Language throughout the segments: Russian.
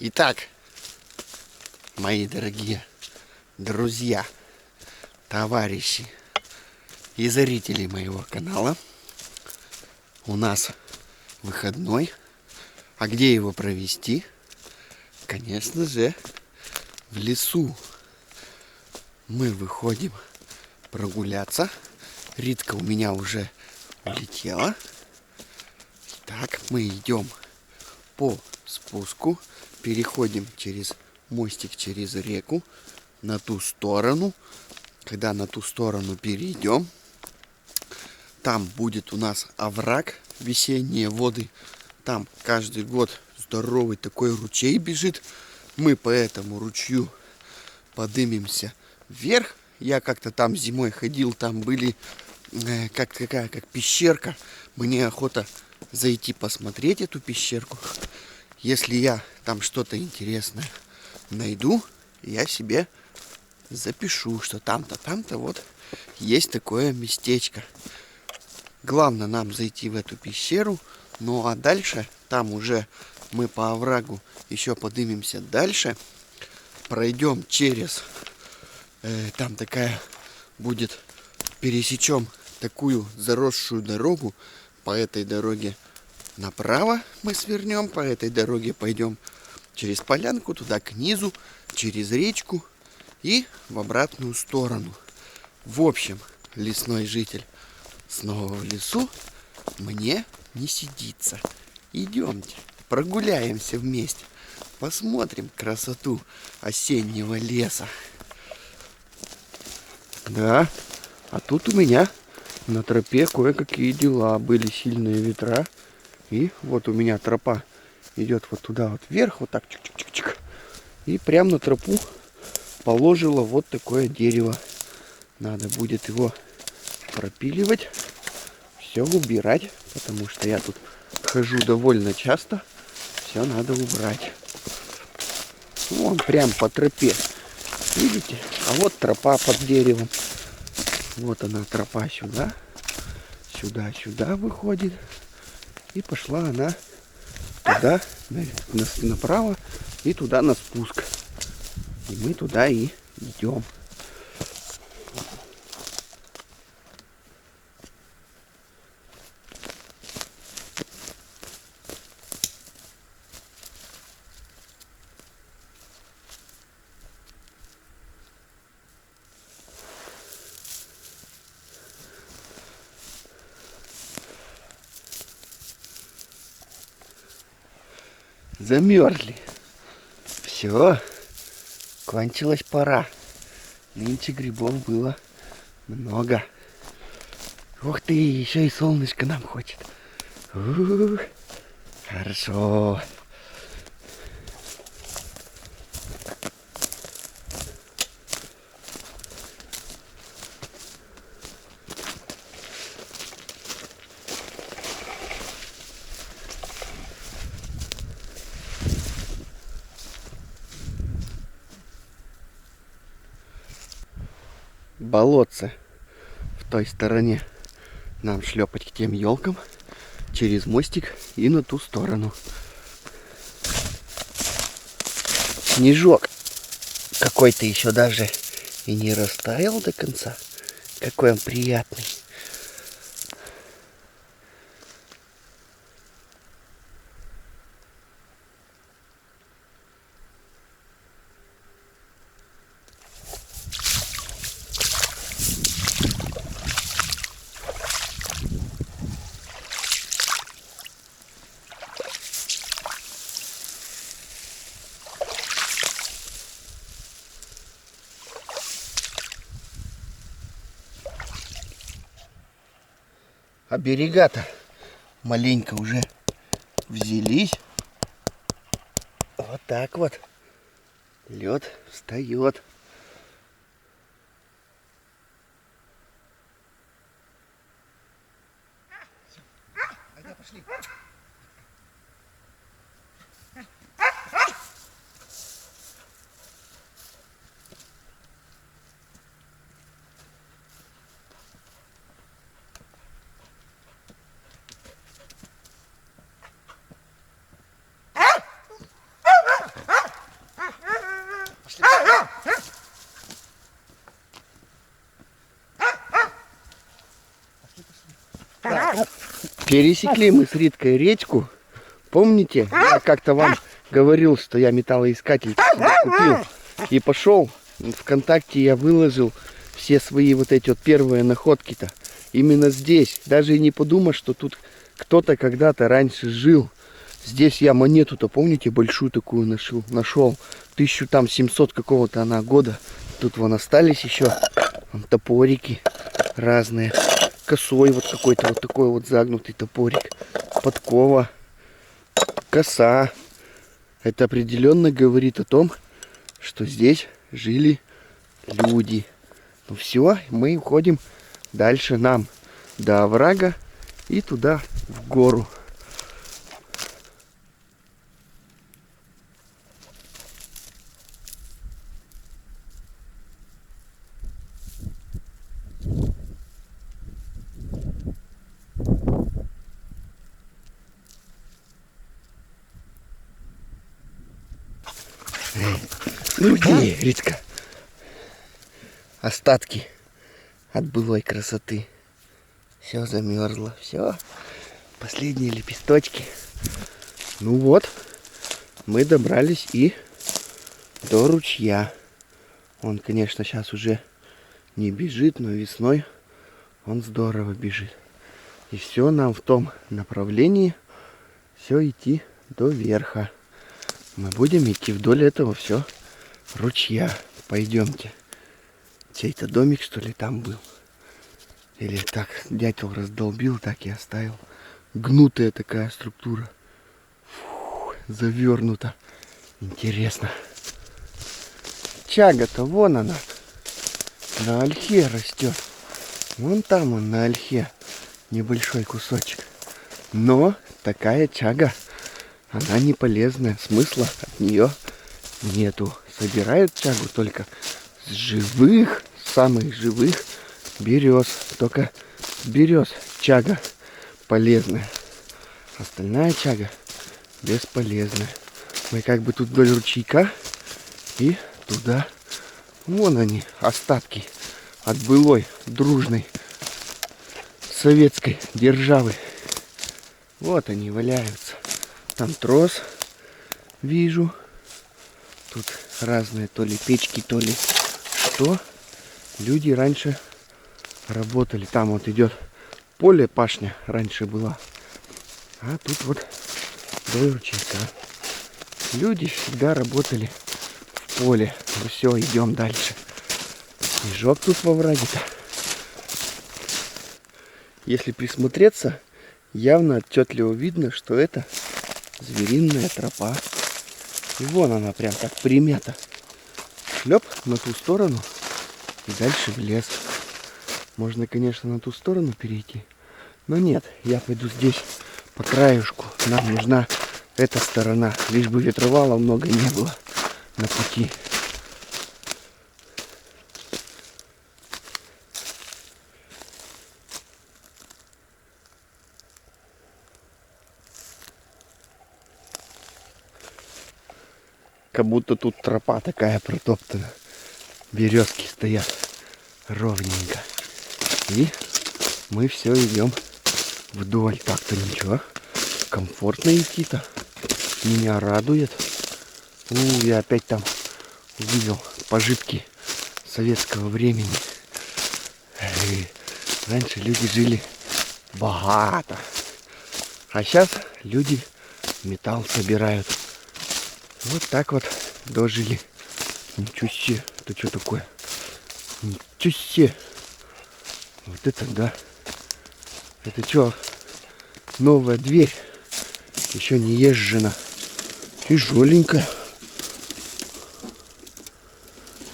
Итак, мои дорогие друзья, товарищи и зрители моего канала, у нас выходной. А где его провести? Конечно же, в лесу. Мы выходим прогуляться. Ритка у меня уже улетела. Так, мы идем по спуску, переходим через мостик, через реку на ту сторону. Когда на ту сторону перейдем, там будет у нас овраг, весенние воды. Там каждый год здоровый такой ручей бежит. Мы по этому ручью поднимемся вверх. Я как-то там зимой ходил, там были как пещерка. Мне охота зайти посмотреть эту пещерку. Если я там что-то интересное найду, я себе запишу, что там-то вот есть такое местечко. Главное нам зайти в эту пещеру. Ну а дальше, там уже мы по оврагу еще поднимемся дальше. Пройдем через, там такая будет, пересечем такую заросшую дорогу. По этой дороге направо мы свернем, по этой дороге пойдем через полянку, туда к низу, через речку и в обратную сторону. В общем, лесной житель, снова в лесу мне не сидится. Идемте, прогуляемся вместе, посмотрим красоту осеннего леса. Да, а тут у меня на тропе кое-какие дела. Были сильные ветра. И вот у меня тропа идет вот туда вот вверх, вот так чик-чик-чик-чик. И прямо на тропу положила вот такое дерево. Надо будет его пропиливать, все убирать, потому что я тут хожу довольно часто. Все надо убрать. Вон прям по тропе. Видите? А вот тропа под деревом. Вот она, тропа сюда. Сюда выходит. И пошла она туда, направо, и туда на спуск. И мы туда и идем. Замерзли. Все, кончилась пора. Нынче грибов было много. Ух ты, еще и солнышко нам хочет. Хорошо. Болотце в той стороне. Нам шлепать к тем елкам через мостик и на ту сторону. Снежок какой-то еще даже и не растаял до конца. Какой он приятный. А берега-то маленько уже взялись. Вот так вот. Лед встает. Айда, пошли. Пересекли мы с Риткой речку. Помните, я как-то вам говорил, что я металлоискатель купил. И пошел, ВКонтакте я выложил все свои вот эти вот первые находки-то. Именно здесь. Даже и не подумай, что тут кто-то когда-то раньше жил. Здесь я монету-то, помните, большую такую нашел. 1700 какого-то она года. Тут вон остались еще вон топорики разные. Косой вот какой-то вот такой вот загнутый топорик. Подкова. Коса. Это определенно говорит о том, что здесь жили люди. Ну все, мы уходим дальше нам до оврага и туда в гору. Ну где, Ритка? Остатки от былой красоты. Все замерзло, все. Последние лепесточки. Ну вот, мы добрались и до ручья. Он, конечно, сейчас уже не бежит, но весной он здорово бежит. И все нам в том направлении, все идти до верха. Мы будем идти вдоль этого все ручья. Пойдемте. Чей-то домик, что ли, там был. Или так дятел раздолбил, так и оставил. Гнутая такая структура. Фух, завернута. Интересно. Чага-то вон она. На ольхе растет. Вон там он на ольхе. Небольшой кусочек. Но такая чага, она не полезная. Смысла от нее нету. Собирают чагу только с живых, самых живых берез. Только с берез чага полезная. Остальная чага бесполезная. Мы как бы тут вдоль ручейка и туда. Вон они, остатки от былой дружной советской державы. Вот они валяются. Там трос вижу. Тут разные то ли печки, то ли что. Люди раньше работали. Там вот идет поле, пашня раньше была. А тут вот вдоль ручейка. Люди всегда работали в поле. Ну все, идем дальше. Снежок тут во враге-то. Если присмотреться, явно отчетливо видно, что это звериная тропа. И вон она прям так примята. Шлеп на ту сторону и дальше в лес. Можно, конечно, на ту сторону перейти. Но нет, я пойду здесь по краюшку. Нам нужна эта сторона. Лишь бы ветровала много не было на пути. Как будто тут тропа такая протоптана. Березки стоят ровненько. И мы все идем вдоль. Так-то ничего. Комфортно идти-то. Меня радует. Я опять там увидел пожитки советского времени. Раньше люди жили богато. А сейчас люди металл собирают. Вот так вот дожили. Ничего себе. Это что такое? Ничего себе. Вот это да. Это что? Новая дверь. Еще не езжена. Тяжеленькая.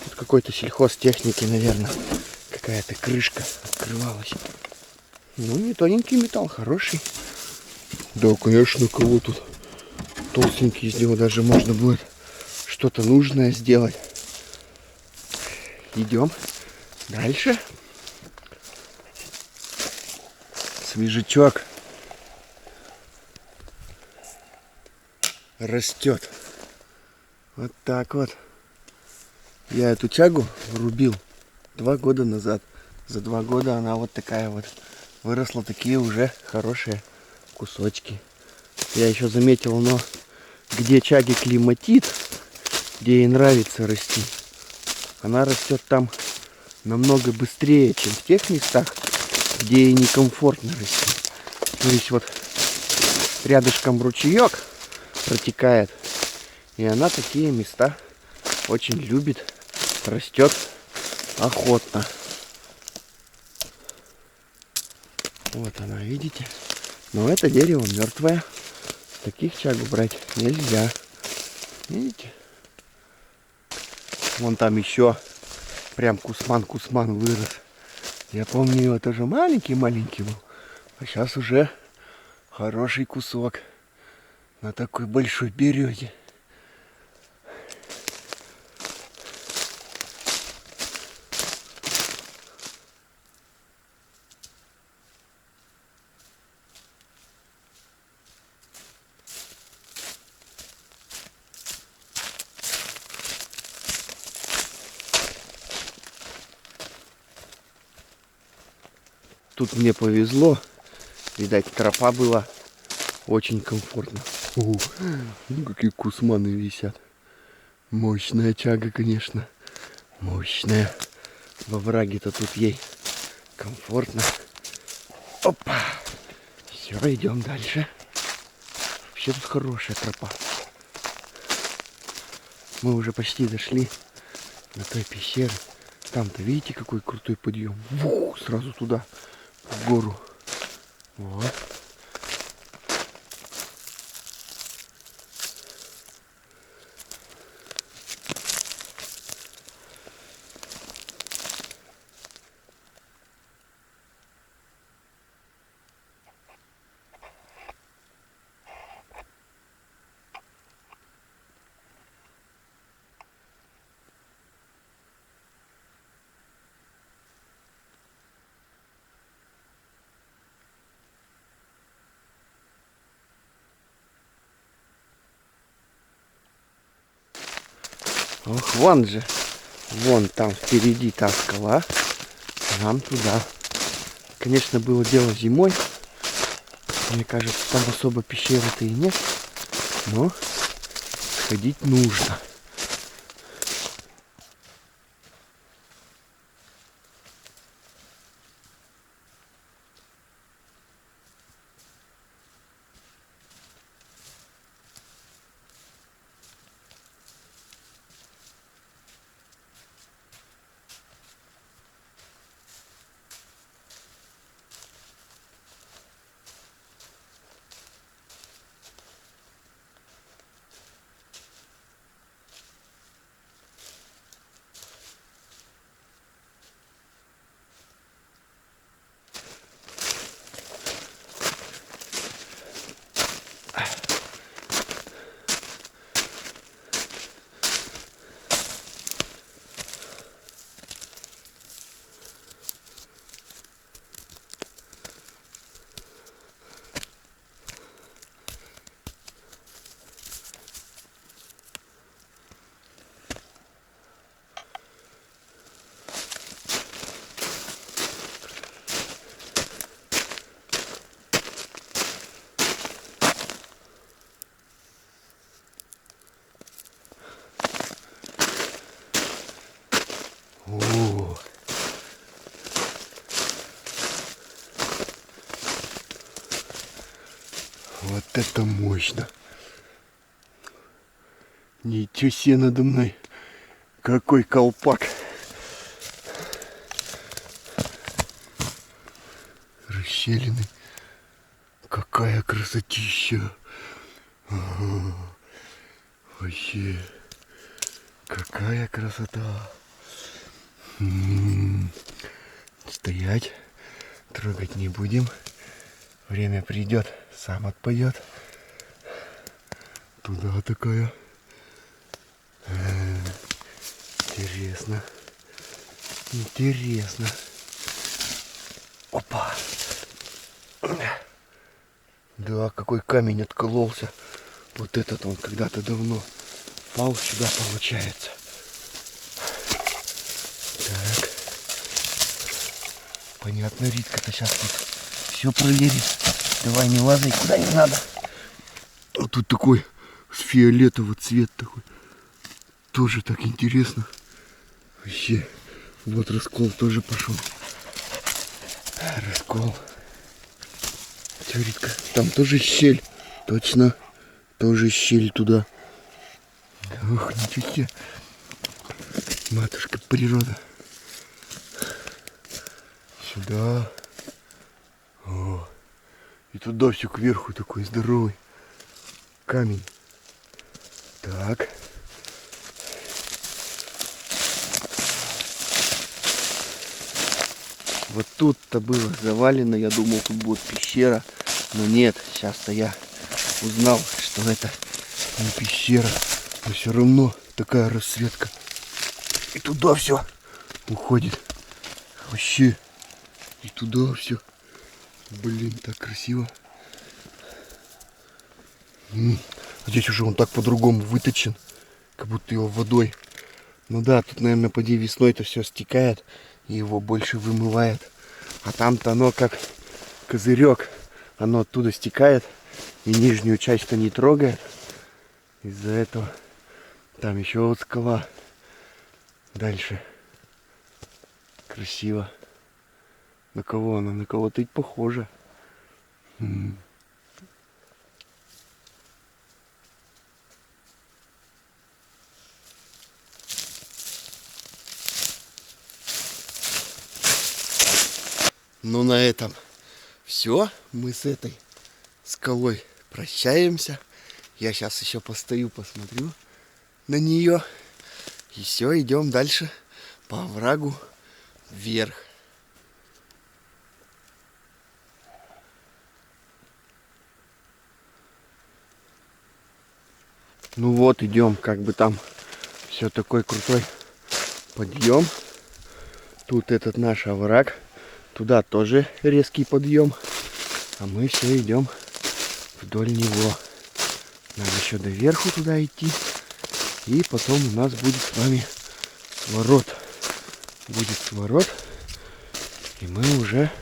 Тут какой-то сельхозтехники, наверное. Какая-то крышка открывалась. Ну, не тоненький металл, хороший. Да, конечно, кого тут толстенький, из него даже можно будет что-то нужное сделать. Идем дальше. Свежачок растет. Вот так вот. Я эту чагу рубил 2 года назад. За 2 года она вот такая вот выросла, такие уже хорошие кусочки. Я еще заметил, но где чаги климатит, где ей нравится расти, она растет там намного быстрее, чем в тех местах, где ей некомфортно расти. То есть вот рядышком ручеек протекает, и она такие места очень любит, растет охотно. Вот она, видите? Но это дерево мертвое. Таких чагу брать нельзя. Видите? Вон там еще прям кусман вырос. Я помню, его тоже маленький-маленький был. А сейчас уже хороший кусок на такой большой березе. Тут мне повезло. Видать, тропа была очень комфортно. Ну какие кусманы висят. Мощная чага, конечно. Мощная. Во враге-то тут ей комфортно. Опа. Все, идем дальше. Вообще тут хорошая тропа. Мы уже почти дошли до той пещеры. Там-то видите, какой крутой подъем. Вух, сразу туда, в гору. Вот. Ох, вон же. Вон там впереди та скала. Нам туда. Конечно, было дело зимой. Мне кажется, там особо пещеры-то и нет. Но сходить нужно. Вот это мощно. Ничего себе надо мной. Какой колпак. Расщелины. Какая красотища. Ага. Вообще. Какая красота. Стоять. Трогать не будем. Время придет, сам отпадет. Туда такая. Интересно. Интересно. Опа. Да, какой камень откололся. Вот этот он когда-то давно пал сюда, получается. Так. Понятно, Ритка-то сейчас тут все проверит. Давай, не лазай, куда не надо. А тут такой с фиолетового цвет такой. Тоже так интересно. Вообще. Вот раскол тоже пошел. Раскол. Все, Ритка, там тоже щель. Точно. Тоже щель туда. Ох, ничего себе. Матушка природа. Сюда. О. И туда все кверху такой здоровый камень. Так. Вот тут-то было завалено, я думал, тут будет пещера, но нет, сейчас-то я узнал, что это не пещера, но все равно такая расцветка. И туда все уходит. Вообще. И туда все. Блин, так красиво. Здесь уже он так по-другому выточен, как будто его водой. Ну да, тут, наверное, поди весной-то все стекает и его больше вымывает. А там-то оно как козырек. Оно оттуда стекает и нижнюю часть-то не трогает. Из-за этого там еще вот скала. Дальше. Красиво. На кого она? На кого-то и похожа. Ну на этом все. Мы с этой скалой прощаемся. Я сейчас еще постою, посмотрю на нее. И все, идем дальше по оврагу вверх. Ну вот, идем, как бы там все такой крутой подъем. Тут этот наш овраг. Туда тоже резкий подъем. А мы все идем вдоль него. Надо еще до верху туда идти. И потом у нас будет с вами сворот. Будет сворот. И мы уже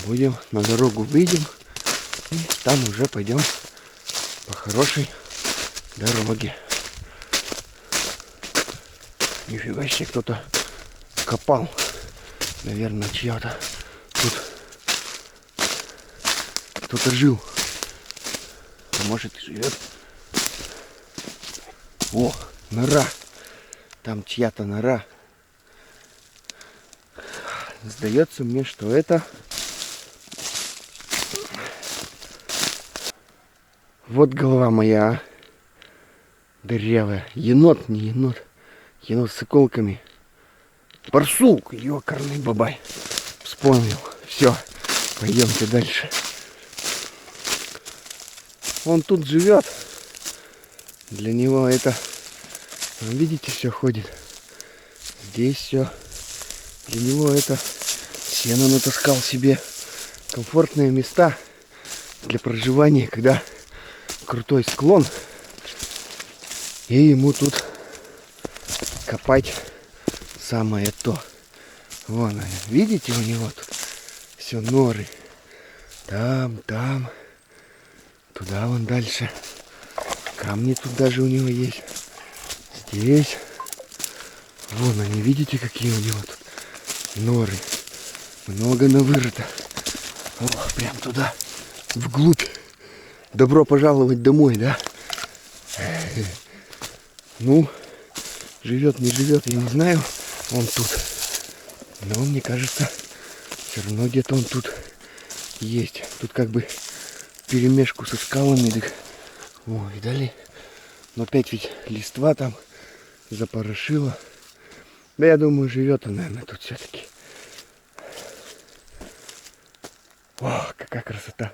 будем на дорогу выйдем. И там уже пойдем по хорошей дороге. Нифига себе, кто-то копал. Наверное, чья-то тут кто-то жил. А может и живет. О, нора. Там чья-то нора. Сдается мне, что это вот голова моя. Дырявая. Енот, не енот. Енот с иголками. Барсук, ёкарный бабай. Вспомнил. Все, пойдемте дальше. Он тут живет. Для него это, видите, все ходит. Здесь все. Для него это сено натаскал себе. Комфортные места для проживания, когда крутой склон. И ему тут копать самое то. Вон, видите, у него тут все норы. Там, там. Туда вон дальше. Камни тут даже у него есть. Здесь. Вон они, видите, какие у него тут норы. Много навырыто. Ох, прям туда, вглубь. Добро пожаловать домой, да? Ну, живет, не живет, я не знаю. Он тут. Но мне кажется, все равно где-то он тут есть. Тут как бы перемешку со скалами. О, видали? Но опять ведь листва там запорошила. Да я думаю, живет он, наверное, тут все-таки. О, какая красота.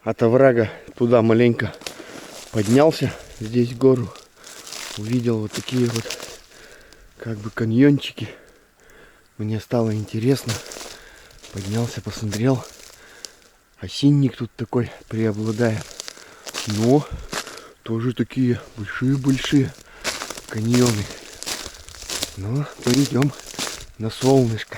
От оврага туда маленько поднялся, здесь гору, увидел вот такие вот как бы каньончики. Мне стало интересно, поднялся, посмотрел. осинник тут такой преобладает. Но тоже такие большие-большие каньоны. Но пойдем на солнышко.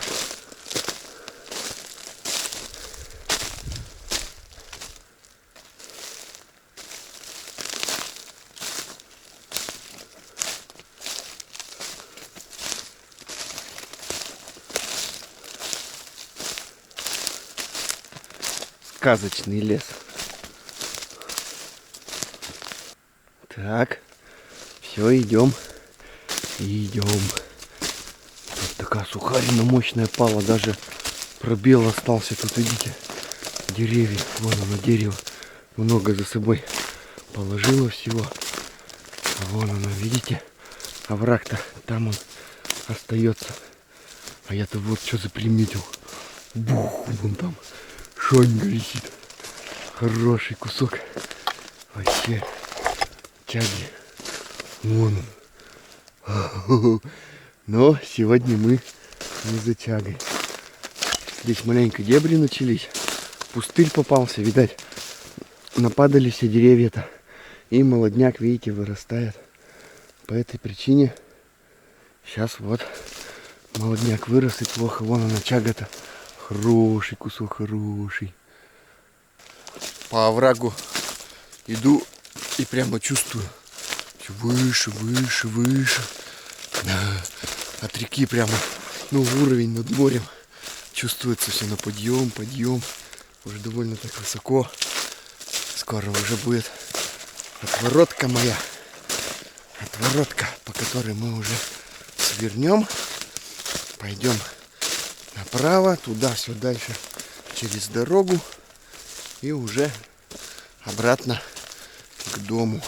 Сказочный лес. Так, все, идем. Идем. Тут такая сухарина мощная пала, даже пробел остался. Тут, видите, деревья. Вон оно, дерево. Много за собой положило всего. А вон оно, видите, овраг-то там он остается. А я-то вот что заприметил. Бух, вон там шоньга висит. Хороший кусок. Вообще. Чаги. Вон он. Но сегодня мы не за чагой. Здесь маленько дебри начались. Пустырь попался, видать. Нападали все деревья-то. И молодняк, видите, вырастает. По этой причине сейчас вот молодняк вырос и плохо. Вон она, чага-то. Хороший кусок, хороший. По оврагу иду и прямо чувствую. Все выше, выше, выше. От реки прямо, ну, уровень над морем. Чувствуется все на подъем, подъем. Уже довольно так высоко. Скоро уже будет отворотка моя. Отворотка, по которой мы уже свернем. Пойдем направо, туда, все дальше, через дорогу. И уже обратно к дому.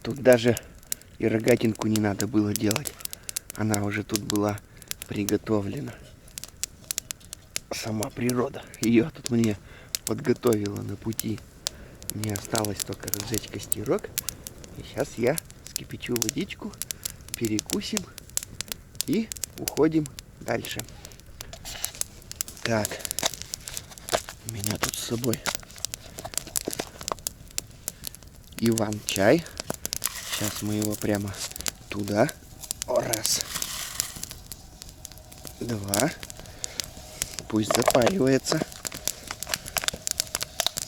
Тут даже и рогатинку не надо было делать. Она уже тут была приготовлена. Сама природа ее тут мне подготовила на пути. Мне осталось только разжечь костерок. И сейчас я скипячу водичку, перекусим и уходим дальше. Так, у меня тут с собой Иван-чай. Сейчас мы его прямо туда Раз. Два. Пусть запаривается.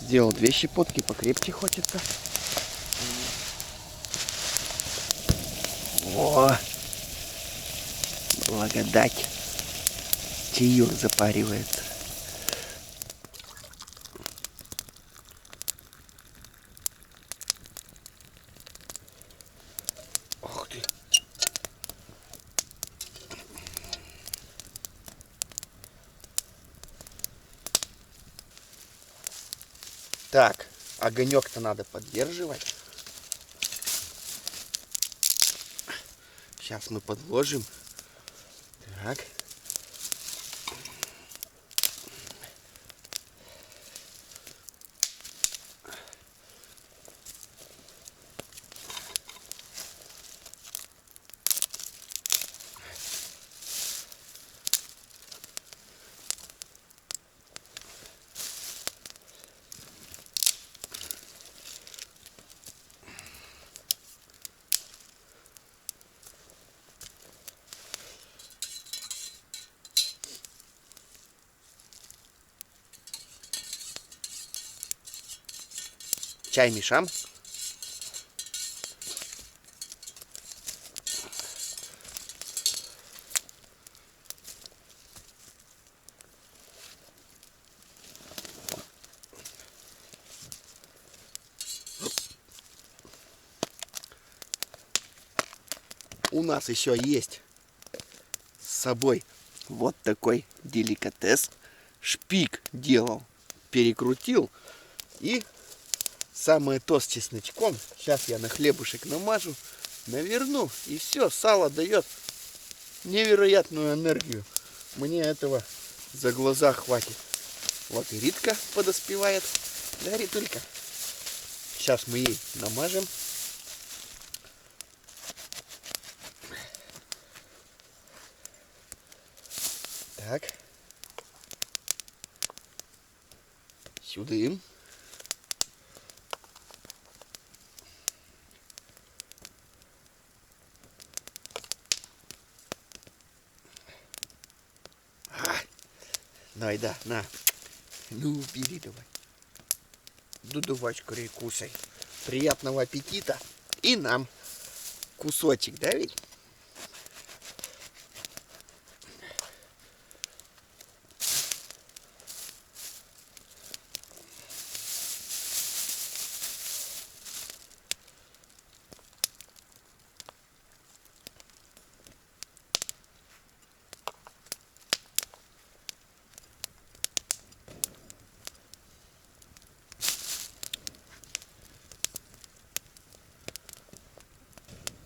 Сделал 2 щепотки, покрепче хочется. О! Благодать. Чаек запаривается. Ух ты. Так, огонек-то надо поддерживать. Сейчас мы подложим. Так. Чай мешам. У нас еще есть с собой вот такой деликатес. Шпик делал, перекрутил. И самое то с чесночком. Сейчас я на хлебушек намажу, наверну. И все, сало дает невероятную энергию. Мне этого за глаза хватит. Вот и Ритка подоспевает. Да, Ритулька? Сейчас мы ей намажем. Так. Сюда им. Дай, да, на. Ну, бери давай. Ну, давай скорее кусай. Приятного аппетита. И нам кусочек, да ведь?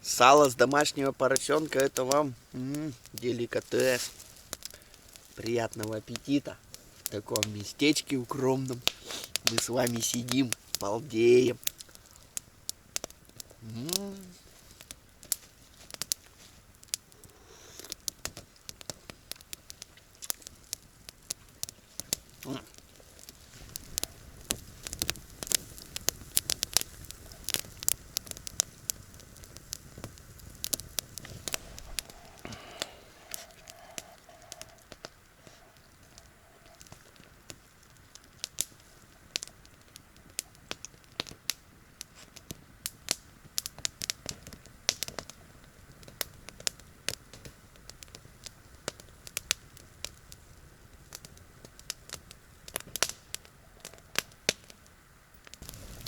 Сало с домашнего поросенка, это вам деликатес. Приятного аппетита. В таком местечке укромном мы с вами сидим, балдеем.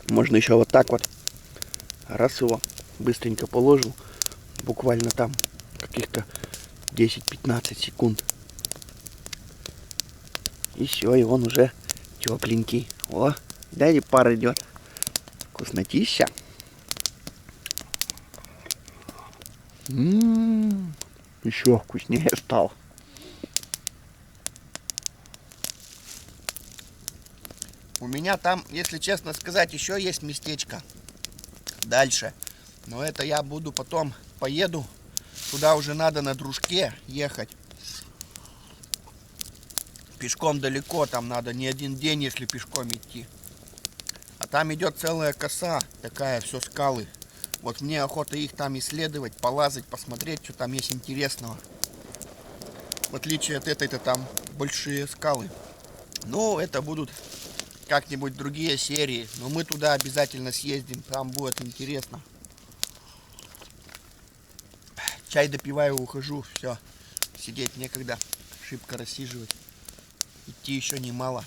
Можно еще вот так вот. Раз его быстренько положил. Буквально там каких-то 10-15 секунд. И все, и он уже тепленький. О, дядя пар идет. Вкуснотища. Еще вкуснее стал. У меня там, если честно сказать, еще есть местечко дальше. Но это я буду потом, поеду. Туда уже надо на дружке ехать. Пешком далеко, там надо не один день, если пешком идти. А там идет целая коса, такая, все скалы. Вот мне охота их там исследовать, полазать, посмотреть, что там есть интересного. В отличие от этой-то там большие скалы. Ну, это будут как-нибудь другие серии. Но мы туда обязательно съездим, там будет интересно. Чай допиваю, ухожу, все. Сидеть некогда, шибко рассиживать. Идти еще немало.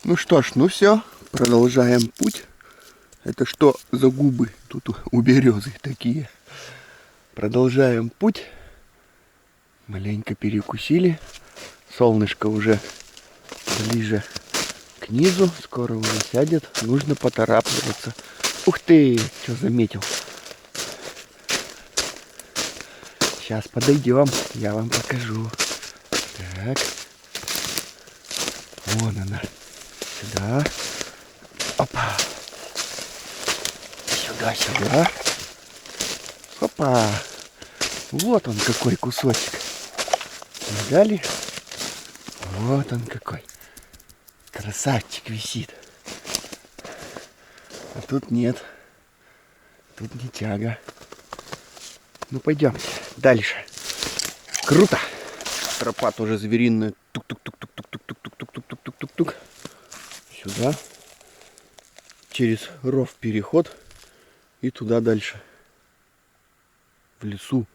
Ну что ж, ну все, продолжаем путь. Это что за губы тут у березы такие? Продолжаем путь. Маленько перекусили. Солнышко уже ближе к низу. Скоро уже сядет. Нужно поторапливаться. Ух ты, что заметил. Сейчас подойдем, я вам покажу. Так. Вон она. Сюда. Опа. Сюда, сюда. Опа. Вот он какой кусочек. Видали? Вот он какой. Красавчик висит. А тут нет. Тут не тяга. Ну пойдемте дальше. Круто. Тропа тоже звериная. Тук-тук-тук-тук-тук-тук-тук-тук-тук-тук-тук. Сюда. Через ров переход. И туда дальше. В лесу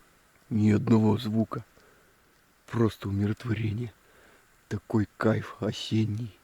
ни одного звука. Просто умиротворение. Такой кайф осенний.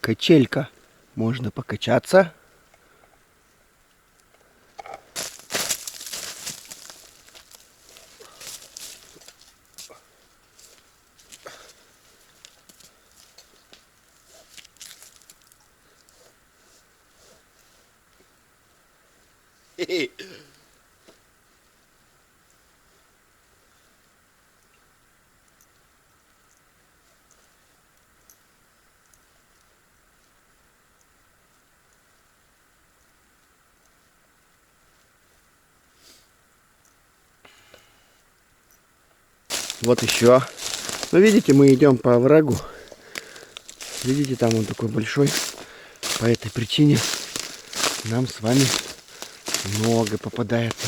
Качелька. Можно покачаться. Вот еще. Ну, видите, мы идем по оврагу. Видите, там он такой большой. По этой причине нам с вами много попадается.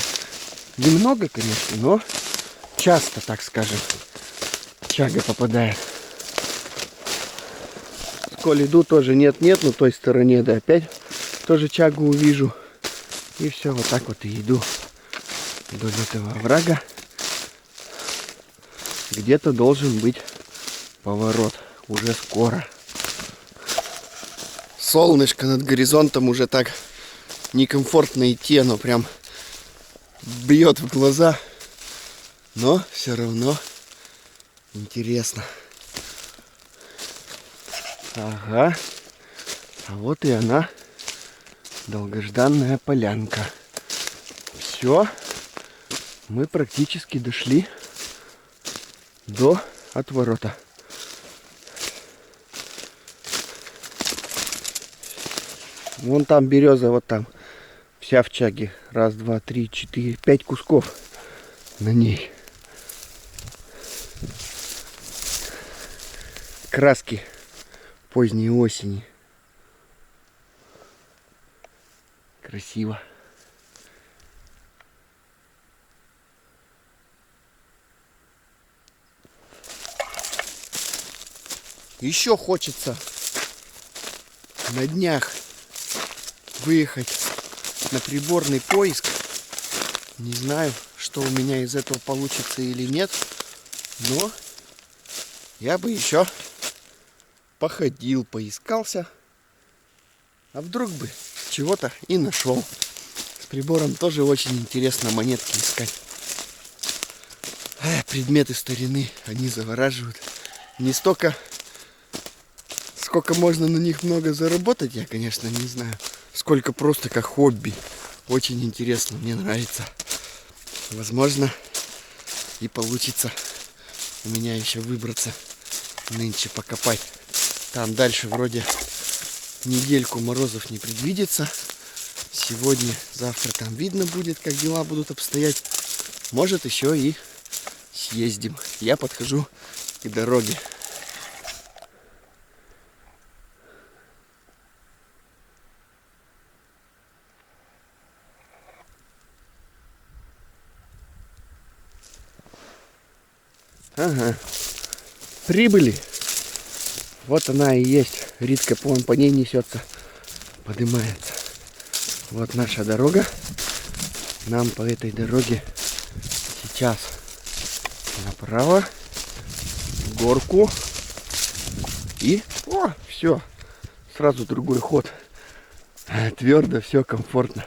Немного, конечно, но часто, так скажем, чага попадает. Сколь иду, тоже нет-нет, на той стороне, да, опять тоже чагу увижу. И все, вот так вот и иду вдоль этого оврага. Где-то должен быть поворот. Уже скоро. Солнышко над горизонтом уже так некомфортно идти. Оно прям бьет в глаза. Но все равно интересно. Ага. А вот и она. Долгожданная полянка. Все. Мы практически дошли до отворота. Вон там береза, вот там. Вся в чаге. Раз, два, три, четыре, 5 кусков на ней. Краски поздней осени. Красиво. Еще хочется на днях выехать на приборный поиск. Не знаю, что у меня из этого получится или нет, но я бы еще походил, поискался. А вдруг бы чего-то и нашел. С прибором тоже очень интересно монетки искать. Предметы старины, они завораживают. Не столько... Сколько можно на них много заработать, я, конечно, не знаю. Сколько просто как хобби. Очень интересно, мне нравится. Возможно, и получится у меня еще выбраться нынче покопать. Там дальше вроде недельку морозов не предвидится. Сегодня, завтра там видно будет, как дела будут обстоять. Может, еще и съездим. Я подхожу к дороге. Ага. Прибыли. Вот она и есть. Ритка, по ней несется. Поднимается. Вот наша дорога. Нам по этой дороге сейчас направо, в горку. И, все. Сразу другой ход. Твердо, все комфортно.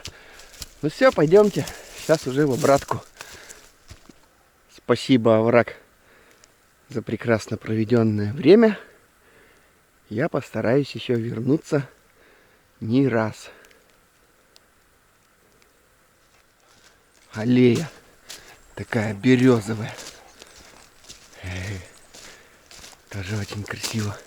Ну все, пойдемте. Сейчас уже в обратку. Спасибо, овраг, за прекрасно проведенное время. Я постараюсь еще вернуться не раз. Аллея такая березовая. Тоже очень красиво.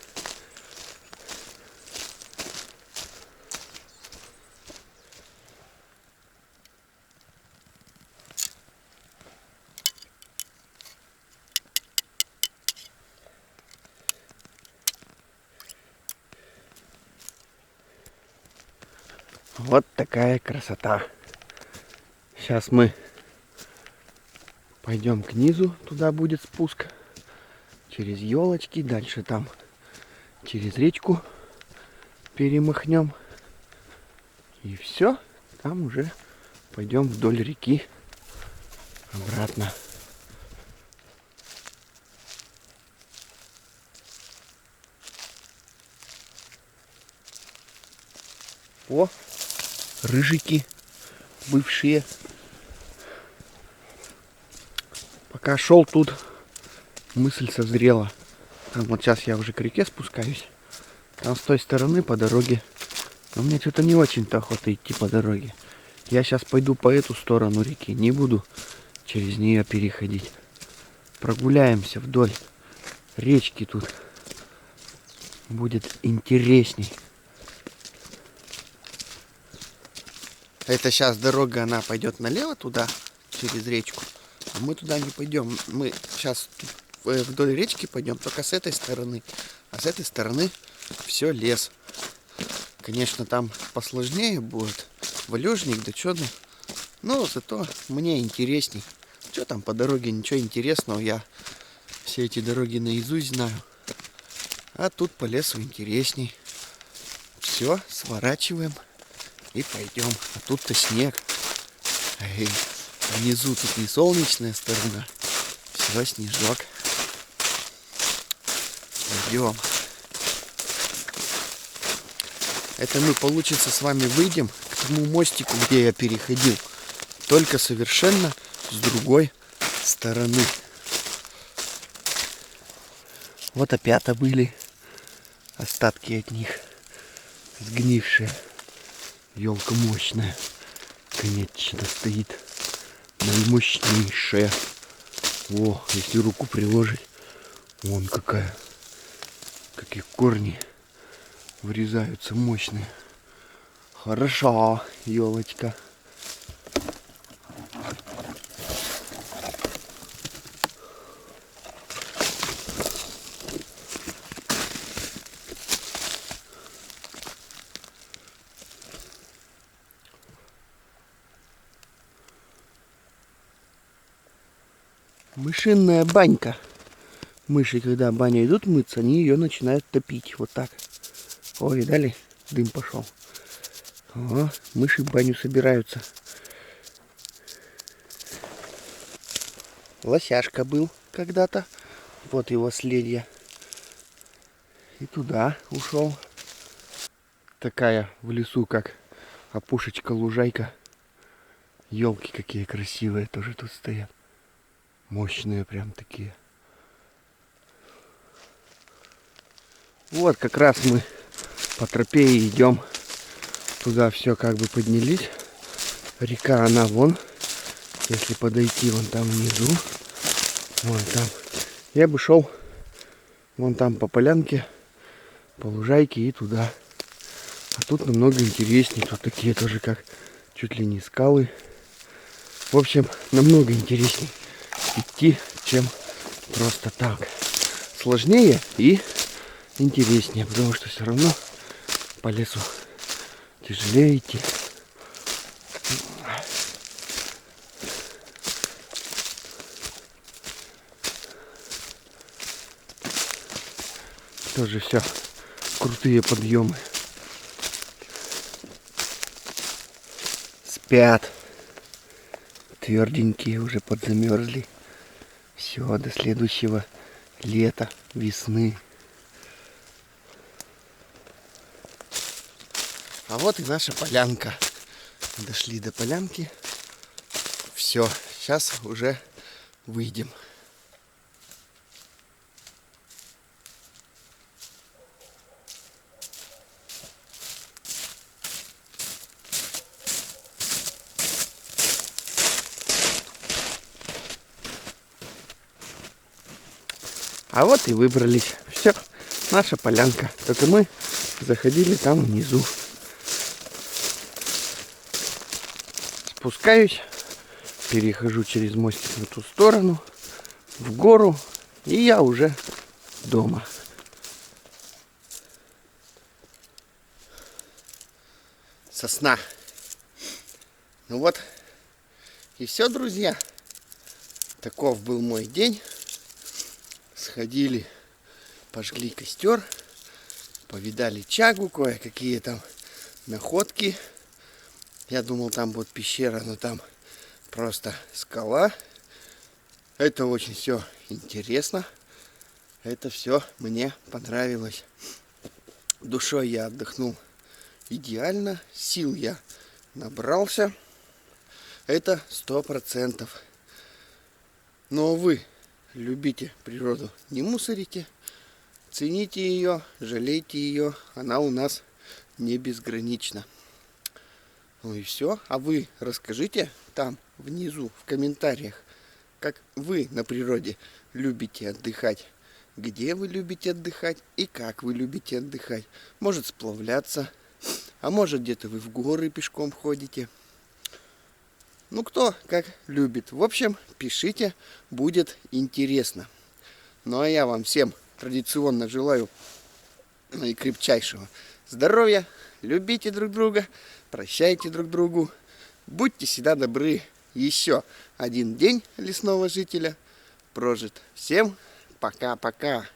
Вот такая красота. Сейчас мы пойдем к низу, туда будет спуск. Через елочки, дальше там через речку перемахнем. И все, там уже пойдем вдоль реки обратно. О, рыжики бывшие. Пока шел тут, мысль созрела. Там вот сейчас я уже к реке спускаюсь. Там с той стороны по дороге. Но мне что-то не очень-то охота идти по дороге. Я сейчас пойду по эту сторону реки. Не буду через нее переходить. Прогуляемся вдоль речки тут. Будет интересней. Это сейчас дорога, она пойдет налево туда, через речку. А мы туда не пойдем. Мы сейчас вдоль речки пойдем только с этой стороны. А с этой стороны все лес. Конечно, там посложнее будет. Валежник, да что-то. Но зато мне интересней. Что там по дороге, ничего интересного. Я все эти дороги наизусть знаю. А тут по лесу интересней. Все, сворачиваем и пойдем. А тут-то снег. Внизу тут не солнечная сторона. Все, снежок. Идем. Это мы, получится, с вами выйдем к тому мостику, где я переходил. Только совершенно с другой стороны. Вот опята были. Остатки от них. Сгнившие. Елка мощная. Конечно, стоит. Наимощнейшая. О, если руку приложить. Вон какая. Какие корни врезаются мощные. Хорошо, елочка. Мышиная банька. Мыши, когда в баню идут мыться, они ее начинают топить. Вот так. Ой, видали? Дым пошел. О, мыши в баню собираются. Лосяшка был когда-то. Вот его следья. И туда ушел. Такая в лесу, как опушечка, лужайка. Елки какие красивые тоже тут стоят. Мощные прям такие. Вот как раз мы по тропе и идем. Туда все как бы поднялись. Река, она вон. Если подойти вон там внизу. Вон там. Я бы шел вон там по полянке, по лужайке и туда. А тут намного интереснее. Тут такие тоже как чуть ли не скалы. В общем, намного интереснее идти, чем просто так. Сложнее и интереснее, потому что все равно по лесу тяжелее идти. Тоже все крутые подъемы. Спят. Тверденькие уже подзамерзли. Все, до следующего лета, весны. А вот и наша полянка. Дошли до полянки. Все, сейчас уже выйдем. А вот и выбрались. Все, наша полянка. Только мы заходили там внизу. Спускаюсь, перехожу через мостик на ту сторону, в гору, и я уже дома. Сосна. Ну вот, и все, друзья. Таков был мой день. Сходили, пожгли костер, повидали чагу, кое-какие там находки. Я думал, там будет пещера, но там просто скала. Это очень все интересно. Это все мне понравилось. Душой я отдохнул идеально. Сил я набрался. Это 100%. Но вы любите природу, не мусорите. Цените ее, жалейте ее. Она у нас не безгранична. Ну и все. А вы расскажите там внизу в комментариях, как вы на природе любите отдыхать. Где вы любите отдыхать и как вы любите отдыхать. Может сплавляться, а может где-то вы в горы пешком ходите. Ну кто как любит. В общем, пишите, будет интересно. Ну а я вам всем традиционно желаю наикрепчайшего здоровья. Любите друг друга, прощайте друг другу. Будьте всегда добры. Еще один день лесного жителя прожит. Всем пока-пока.